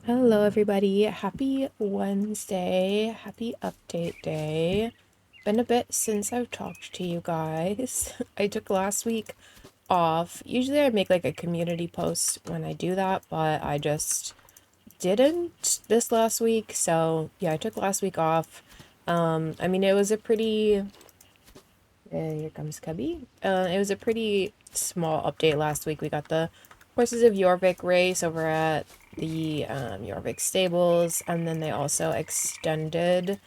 Hello everybody, happy Wednesday, happy update day. Been a bit since I've talked to you guys. I took last week off. Usually I make like a community post when I do that, but I just didn't this last week. So yeah, I took last week off. I mean it was a pretty here comes Cubby. It was a pretty small update last week. We got the Horses of Jorvik race over at the Jorvik stables, and then they also extended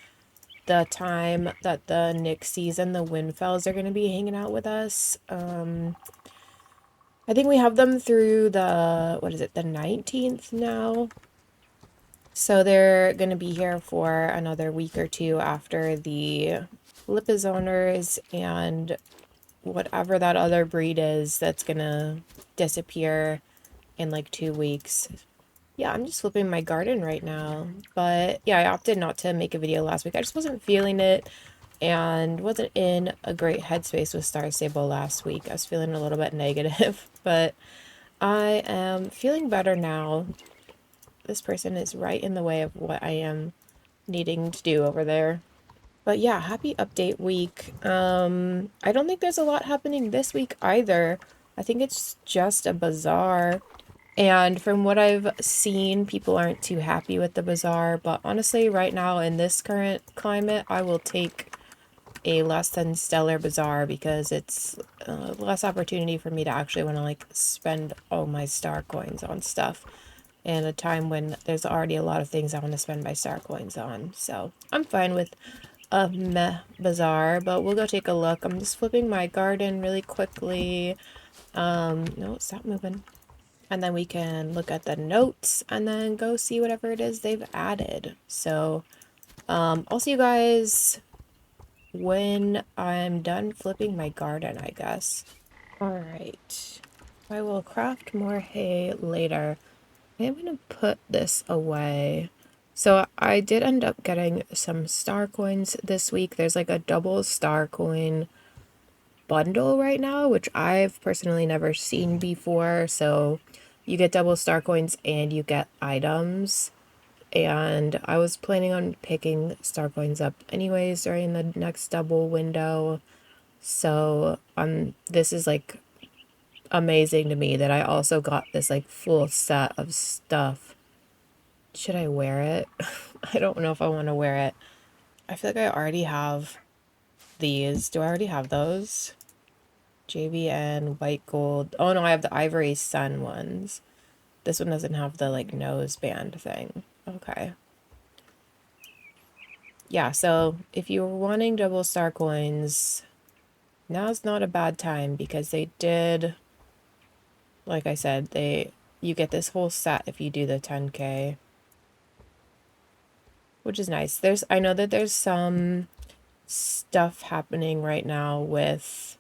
the time that the Nixies and the Windfells are going to be hanging out with us. I think we have them through the, the 19th now. So they're going to be here for another week or two after the Lipizzoners and whatever that other breed is that's gonna disappear in like 2 weeks. Yeah, I'm just flipping my garden right now. But yeah, I opted not to make a video last week. I just wasn't feeling it and wasn't in a great headspace with Star Stable last week. I was feeling a little bit negative, but I am feeling better now. This person is right in the way of what I am needing to do over there. But yeah, happy update week. I don't think there's a lot happening this week either. I think it's just a bazaar. And from what I've seen, people aren't too happy with the bazaar. But honestly, right now in this current climate, I will take a less than stellar bazaar because it's less opportunity for me to actually want to like spend all my star coins on stuff. And a time when there's already a lot of things I want to spend my star coins on. So I'm fine with a meh bazaar, but we'll go take a look. I'm just flipping my garden really quickly. No, stop moving. And then we can look at the notes and then go see whatever it is they've added. So, I'll see you guys when I'm done flipping my garden, I guess. Alright. I will craft more hay later. I'm gonna put this away. So I did end up getting some star coins this week. There's like a double star coin bundle right now, which I've personally never seen before. So you get double star coins and you get items. And I was planning on picking star coins up anyways during the next double window. So this is like amazing to me that I also got this like full set of stuff. Should I wear it? I don't know if I want to wear it. I feel like I already have these. Do I already have those? JVN, white gold. Oh no, I have the Ivory Sun ones. This one doesn't have the like nose band thing. Okay. Yeah, so if you were wanting double star coins, now's not a bad time because they did, like I said, you get this whole set if you do the 10K. Which is nice. I know that there's some stuff happening right now with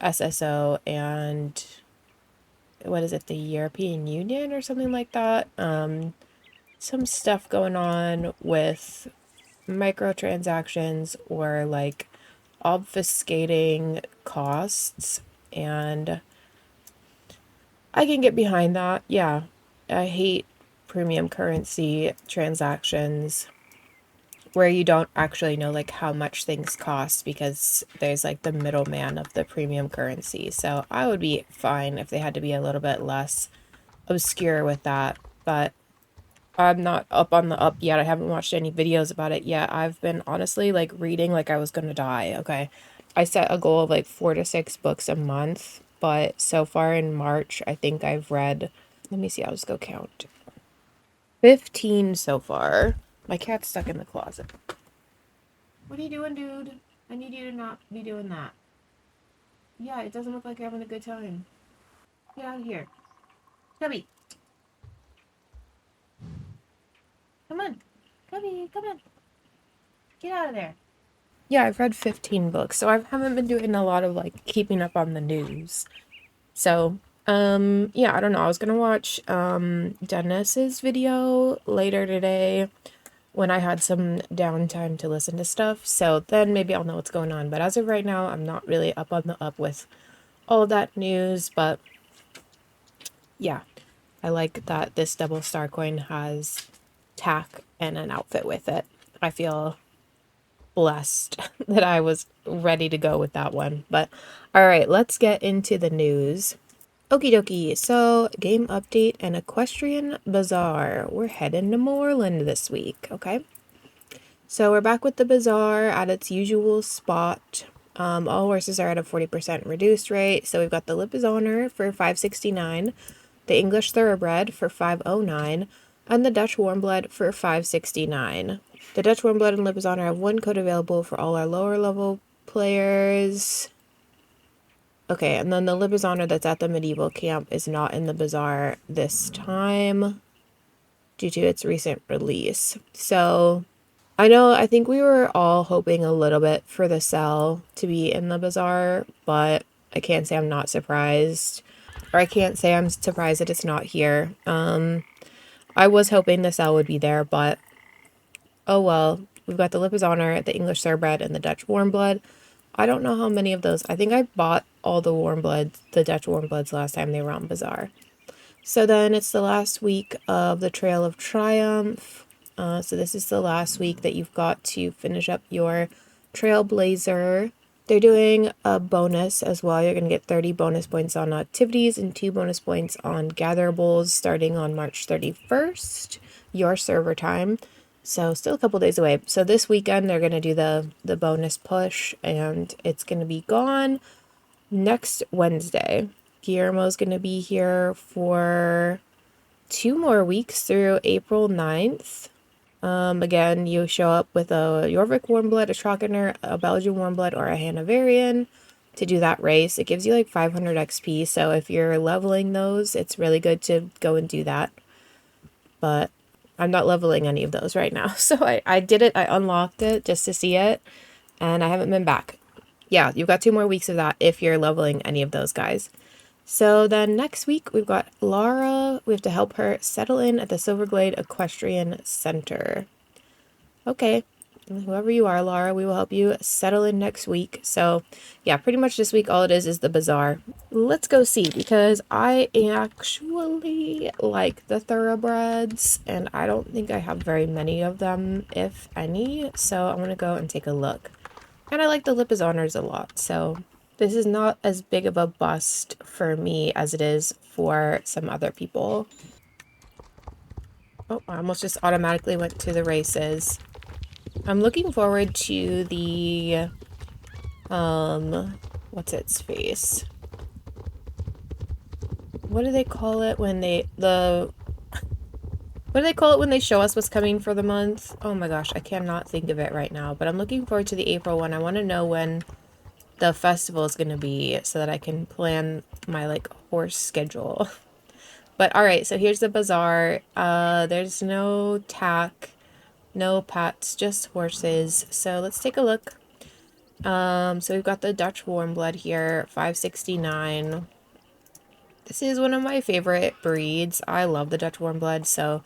SSO and what is it, the European Union or something like that. Some stuff going on with microtransactions or like obfuscating costs, and I can get behind that. Yeah, I hate premium currency transactions where you don't actually know like how much things cost because there's like the middleman of the premium currency. So I would be fine if they had to be a little bit less obscure with that, but I'm not up on the up yet. I haven't watched any videos about it yet. I've been honestly like reading like I was gonna die. Okay, I set a goal of like 4 to 6 books a month, but so far in March I think I've read, let me see, I'll just go count, 15 so far. My cat's stuck in the closet. What are you doing, dude? I need you to not be doing that. Yeah, it doesn't look like you're having a good time. Get out of here. Cubby. Come on. Cubby, come on. Get out of there. Yeah, I've read 15 books, so I haven't been doing a lot of like keeping up on the news. So, yeah, I don't know. I was gonna watch Dennis's video later today when I had some downtime to listen to stuff. So then maybe I'll know what's going on. But as of right now, I'm not really up on the up with all of that news. But yeah, I like that this double star coin has tack and an outfit with it. I feel blessed that I was ready to go with that one. But all right, let's get into the news. Okie dokie, so game update and Equestrian Bazaar. We're heading to Moreland this week, okay? So we're back with the Bazaar at its usual spot. All horses are at a 40% reduced rate. So we've got the Lipizzaner for $5.69, the English Thoroughbred for $5.09, and the Dutch Warmblood for $5.69. The Dutch Warmblood and Lipizzaner have one code available for all our lower level players. Okay, and then the Lipizzaner that's at the medieval camp is not in the Bazaar this time due to its recent release. So I think we were all hoping a little bit for the cell to be in the Bazaar, but I can't say I'm not surprised. Or I can't say I'm surprised that it's not here. I was hoping the cell would be there, but oh well. We've got the Lipizzaner, the English Thoroughbred, and the Dutch Warmblood. I don't know how many of those. I think I bought all the Warmbloods, the Dutch Warmbloods last time they were on Bazaar. So then it's the last week of the Trail of Triumph. So this is the last week that you've got to finish up your Trailblazer. They're doing a bonus as well. You're going to get 30 bonus points on activities and 2 bonus points on gatherables starting on March 31st, your server time. So still a couple days away. So this weekend they're going to do the bonus push, and it's going to be gone next Wednesday. Guillermo's going to be here for 2 more weeks through April 9th. Again, you show up with a Jorvik Warmblood, a Trockener, a Belgian Warmblood, or a Hanoverian to do that race. It gives you like 500 XP, so if you're leveling those, it's really good to go and do that. But I'm not leveling any of those right now. So I did it, I unlocked it just to see it, and I haven't been back. Yeah, you've got 2 more weeks of that if you're leveling any of those guys. So then next week we've got Lara. We have to help her settle in at the Silverglade Equestrian Center. Okay, whoever you are, Lara, we will help you settle in next week. So yeah, pretty much this week all it is the Bazaar. Let's go see, because I actually like the Thoroughbreds and I don't think I have very many of them, if any. So I'm going to go and take a look. And I like the Lipizzaners a lot, so this is not as big of a bust for me as it is for some other people. Oh, I almost just automatically went to the races. I'm looking forward to the, what's its face? What do they call it when what do they call it when they show us what's coming for the month? Oh my gosh, I cannot think of it right now, but I'm looking forward to the April one. I want to know when the festival is going to be so that I can plan my like horse schedule. But all right, so here's the Bazaar. There's no tack, no pets, just horses. So let's take a look. So we've got the Dutch Warmblood here, $5.69. This is one of my favorite breeds. I love the Dutch Warmblood, so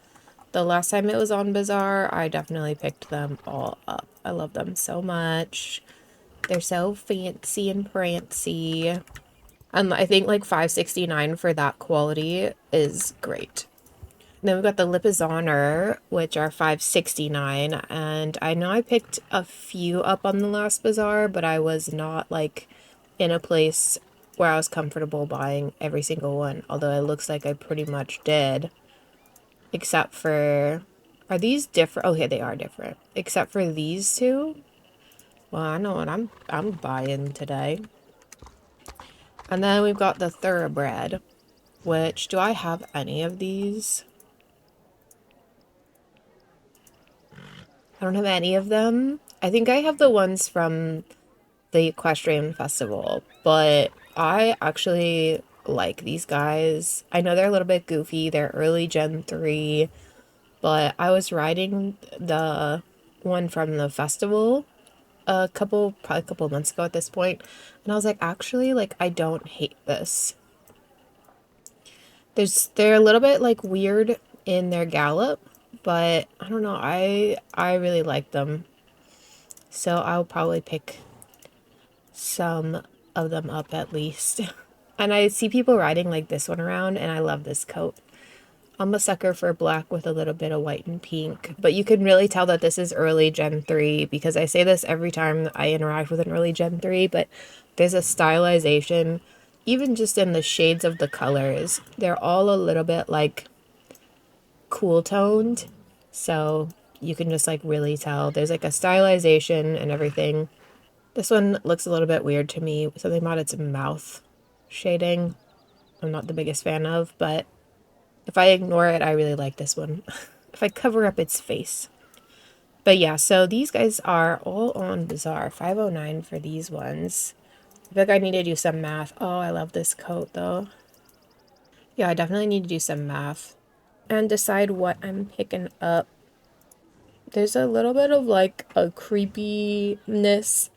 the last time it was on Bazaar, I definitely picked them all up. I love them so much. They're so fancy and prancy. And I think like $5.69 for that quality is great. Then we've got the Lipizzaner, which are $5.69. And I know I picked a few up on the last Bazaar, but I was not like in a place where I was comfortable buying every single one. Although it looks like I pretty much did. Except for... Are these different? Oh, yeah, they are different. Except for these two. Well, I know what I'm buying today. And then we've got the Thoroughbred, which, do I have any of these? I don't have any of them. I think I have the ones from the Equestrian Festival, but I actually like these guys. I know they're a little bit goofy. They're early Gen 3, but I was riding the one from the festival probably a couple of months ago at this point, and I was like, actually, like, I don't hate this. They're a little bit like weird in their gallop, but I don't know, I really like them. So I'll probably pick some of them up at least. And I see people riding like this one around, and I love this coat. I'm a sucker for black with a little bit of white and pink, but you can really tell that this is early Gen 3 because I say this every time I interact with an early Gen 3, but there's a stylization, even just in the shades of the colors. They're all a little bit like cool toned, so you can just like really tell. There's like a stylization and everything. This one looks a little bit weird to me. Something about its mouth shading I'm not the biggest fan of, but if I ignore it, I really like this one. If I cover up its face. But yeah, so these guys are all on Bazaar. 509 for these ones. I feel like I need to do some math. Oh, I love this coat though. Yeah, I definitely need to do some math and decide what I'm picking up. There's a little bit of like a creepiness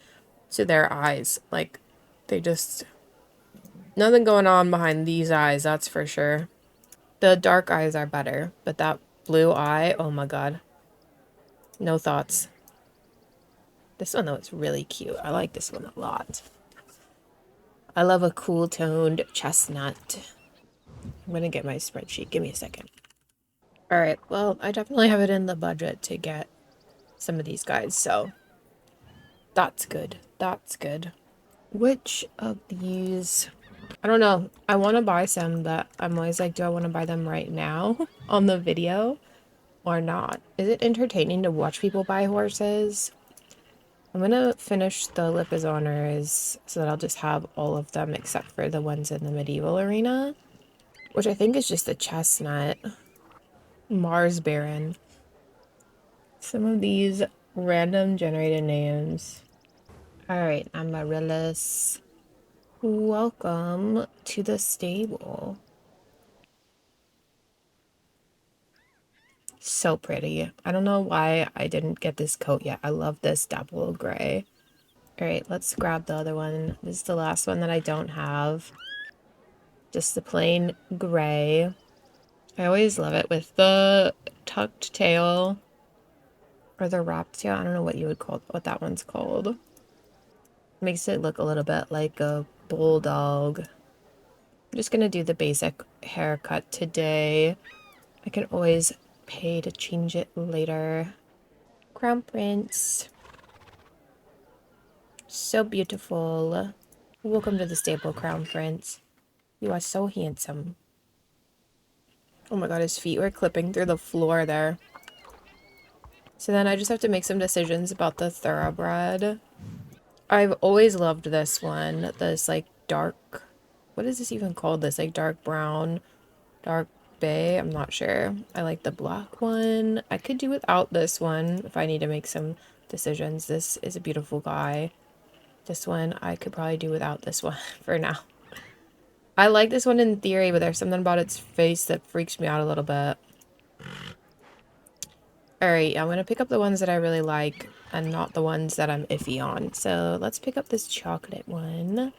to their eyes. Like they just, nothing going on behind these eyes, that's for sure. The dark eyes are better, but that blue eye, oh my god. No thoughts. This one though is really cute. I like this one a lot. I love a cool toned chestnut. I'm gonna get my spreadsheet. Give me a second. Alright, well, I definitely have it in the budget to get some of these guys, so that's good. That's good. Which of these... I don't know. I want to buy some, but I'm always like, do I want to buy them right now on the video or not? Is it entertaining to watch people buy horses? I'm gonna finish the Lipizoners so that I'll just have all of them except for the ones in the medieval arena, which I think is just a chestnut. Mars Baron. Some of these random generated names. Alright, Amaryllis. Welcome to the stable. So pretty. I don't know why I didn't get this coat yet. I love this dapple gray. Alright, let's grab the other one. This is the last one that I don't have. Just the plain gray. I always love it with the tucked tail. Or the wrapped tail. I don't know what you would call what that one's called. Makes it look a little bit like a bulldog. I'm just gonna do the basic haircut today. I can always pay to change it later. Crown Prince. So beautiful. Welcome to the stable, Crown Prince. You are so handsome. Oh my god, his feet were clipping through the floor there. So then I just have to make some decisions about the Thoroughbred. I've always loved this one. This like dark... What is this even called? This like dark brown, dark bay? I'm not sure. I like the black one. I could do without this one if I need to make some decisions. This is a beautiful guy. This one, I could probably do without this one for now. I like this one in theory, but there's something about its face that freaks me out a little bit. Alright, I'm gonna pick up the ones that I really like and not the ones that I'm iffy on. So let's pick up this chocolate one.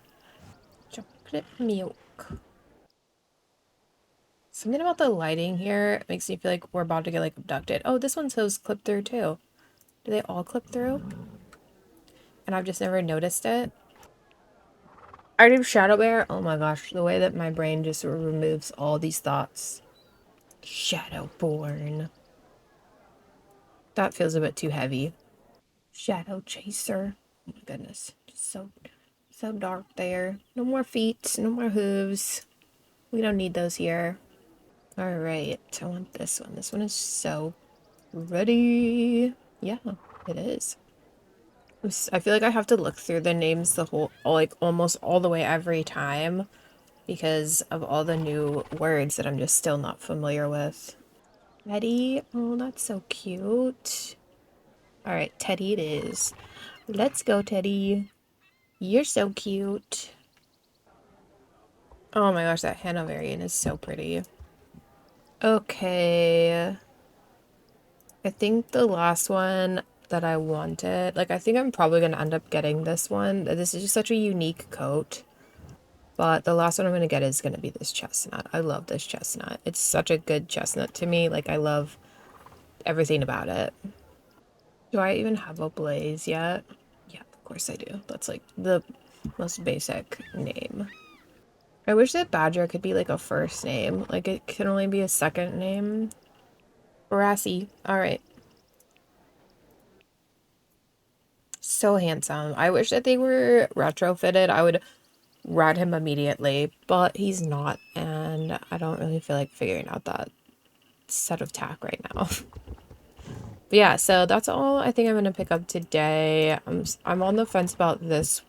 Chocolate milk. Something about the lighting here makes me feel like we're about to get like abducted. Oh, this one says clip through too. Do they all clip through? And I've just never noticed it. I do Shadow Bear. Oh my gosh, the way that my brain just removes all these thoughts. Shadowborn. That feels a bit too heavy. Shadow Chaser. Oh my goodness. Just so dark there. No more feet, no more hooves. We don't need those here. Alright, I want this one. This one is so ready. Yeah, it is. I feel like I have to look through the names the whole, like almost all the way every time because of all the new words that I'm just still not familiar with. Teddy, oh, that's so cute. Alright, Teddy it is. Let's go, Teddy. You're so cute. Oh my gosh, that Hanoverian is so pretty. Okay. I think the last one that I wanted, like I think I'm probably going to end up getting this one. This is just such a unique coat. But the last one I'm going to get is going to be this chestnut. I love this chestnut. It's such a good chestnut to me. Like I love everything about it. Do I even have a blaze yet? Yeah, of course I do. That's like the most basic name. I wish that Badger could be like a first name. Like it can only be a second name. Brassy. All right. So handsome. I wish that they were retrofitted. I would ride him immediately, but he's not, and I don't really feel like figuring out that set of tack right now. But yeah, so that's all I think I'm gonna pick up today. I'm on the fence about this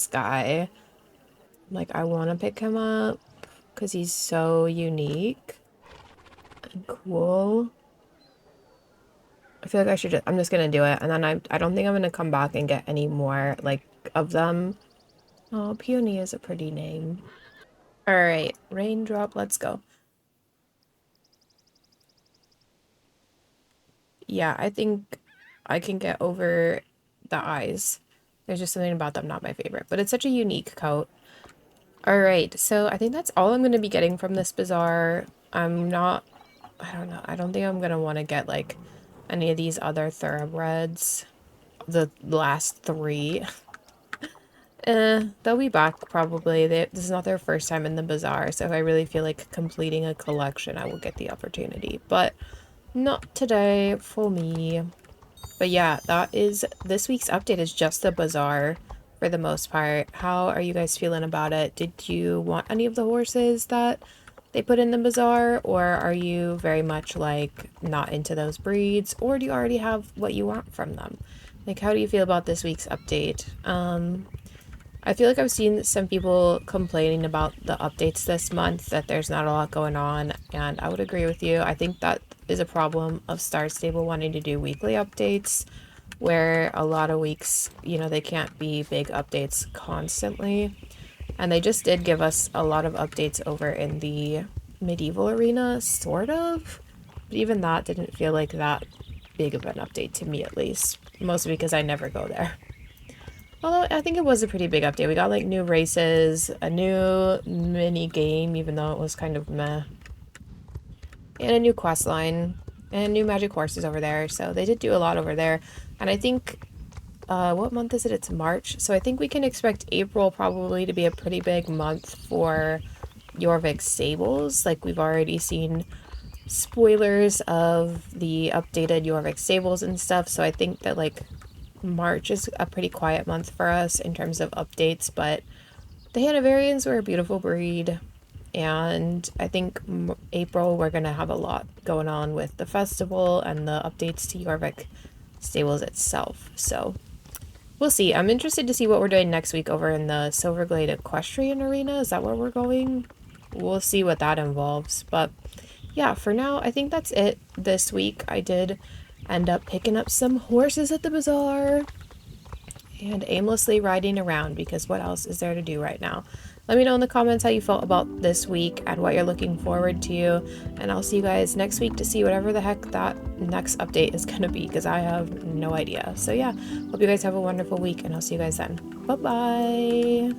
guy. Like I want to pick him up because he's so unique and cool. I feel like I'm just gonna do it, and then I don't think I'm gonna come back and get any more like of them. Oh, Peony is a pretty name. All right, Raindrop, let's go. Yeah, I think I can get over the eyes. There's just something about them not my favorite, but it's such a unique coat. All right, so I think that's all I'm going to be getting from this bazaar. I don't know. I don't think I'm going to want to get like any of these other thoroughbreds. The last three. They'll be back probably. This is not their first time in the bazaar, so if I really feel like completing a collection, I will get the opportunity. But not today for me. But yeah, that is this week's update is just the bazaar for the most part. How are you guys feeling about it? Did you want any of the horses that they put in the bazaar, or are you very much like not into those breeds, or do you already have what you want from them? Like, how do you feel about this week's update? I feel like I've seen some people complaining about the updates this month, that there's not a lot going on, and I would agree with you. I think that is a problem of Star Stable wanting to do weekly updates, where a lot of weeks, you know, they can't be big updates constantly. And they just did give us a lot of updates over in the medieval arena, sort of. But even that didn't feel like that big of an update to me, at least. Mostly because I never go there. Although I think it was a pretty big update. We got like new races, a new mini game, even though it was kind of meh, and a new quest line, and new magic horses over there. So they did do a lot over there. And I think, what month is it? It's March. So I think we can expect April probably to be a pretty big month for Jorvik Stables. Like we've already seen spoilers of the updated Jorvik Stables and stuff. So I think that like March is a pretty quiet month for us in terms of updates, but the Hanoverians were a beautiful breed, and I think April we're going to have a lot going on with the festival and the updates to Jorvik Stables itself, so we'll see. I'm interested to see what we're doing next week over in the Silverglade Equestrian Arena. Is that where we're going? We'll see what that involves, but yeah, for now, I think that's it this week. I did end up picking up some horses at the bazaar and aimlessly riding around because what else is there to do right now? Let me know in the comments how you felt about this week and what you're looking forward to, and I'll see you guys next week to see whatever the heck that next update is going to be, because I have no idea. So yeah, hope you guys have a wonderful week, and I'll see you guys then. Bye-bye!